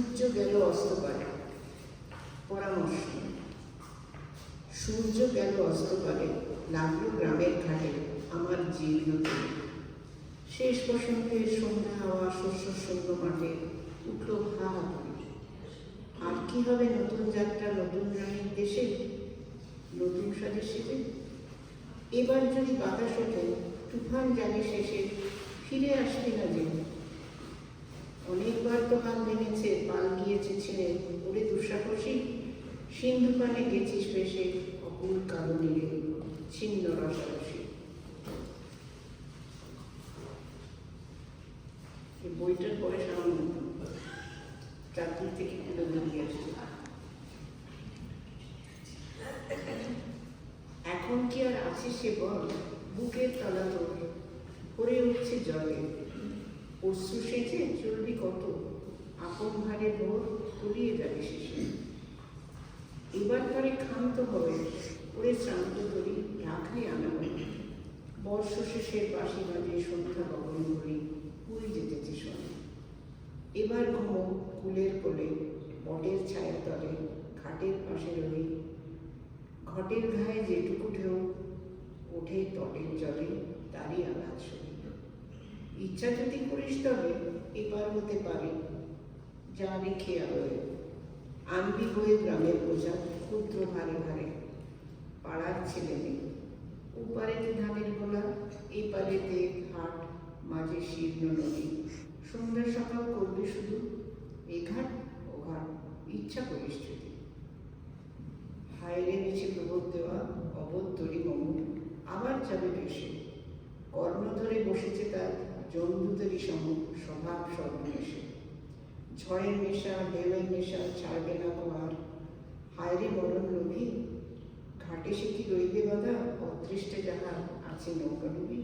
সূর্য গেল অস্তপারে। পরামর্শ। সূর্য গেল অস্তপারে, লাগলো গ্রামের ঘাটে আমার জীর্ণ তরি। শেষ বসন্তের সন্ধ্যা হাওয়া শস্য শূন্য মাঠে উঠল হা করে। আর কি হবে নতুন যাত্রা নতুন রানীর দেশে, নতুন সাজে সেজে। এবার যদি বাতাস ওঠে তুফান জাগে শেষে, ফিরে আসবে না যে। অনেকবার তো হাল ভেঙেছে, পাল গিয়েছে ছেড়ে, ওরে দুঃসাহসী সিন্ধু পানে গেছিস বেশে, অকুল কালো নীড়ে ছিন্ন রসারসি। এই বইটার পরে সামনে চাকরি থেকে তুলে বেরিয়ে আসছে। এখন কি আর আছে সে বল, বুকের তলা তোর ভরে উঠছে জলে। অশ্রু সেচে চলবি কত, আপন ভারে ভোর তলিয়ে যাবে শেষে। এবার পরে ক্ষান্ত হবে, ওরে শ্রান্ত করি রাখাই আনা হয়। বর্ষ শেষের বাঁশি বাজে সন্ধ্যা গগন করি, পুরী যেতেছে শোনে। এবার ঘুমো কুলের কোলে, বটের ছায়া তলে ঘাটের পাশে রই। ঘটের ঘায়ে যেটুকু ঢেউ ওঠে তটের জলে, তারই আঘাত সই। ইচ্ছা যদি করিস তবে এবার হতে পারে, যা রেখে আলোয় আনবি বয়ে গ্রামের বোঝা ক্ষুদ্র ভারে ভারে। পাড়ার ছেলে মেয়ে ওপারেতে ধানের গোলা, এই পারেতে ঘাট, মাঝে শীর্ণ নদী। সন্ধ্যা সকাল করবি শুধু এ ঘাট ও ঘাট, ইচ্ছা করিস যদি। হায়রে নিচে প্রবোধ দেওয়া অবোধ তরি মমুর আবার যাবে বেশে। কর্ণ ধরে বসেছে তার জম্বুতরি সম স্বভাব সর্বনেশে। ঝড়ের নেশা ঢেউয়ের নেশা ছাড়বে না কো আর। হায়রে মরণ লোভী ঘাটে সে কি রইবে বাধা, অদৃষ্টে যাহার আছে নৌকা ডুবি।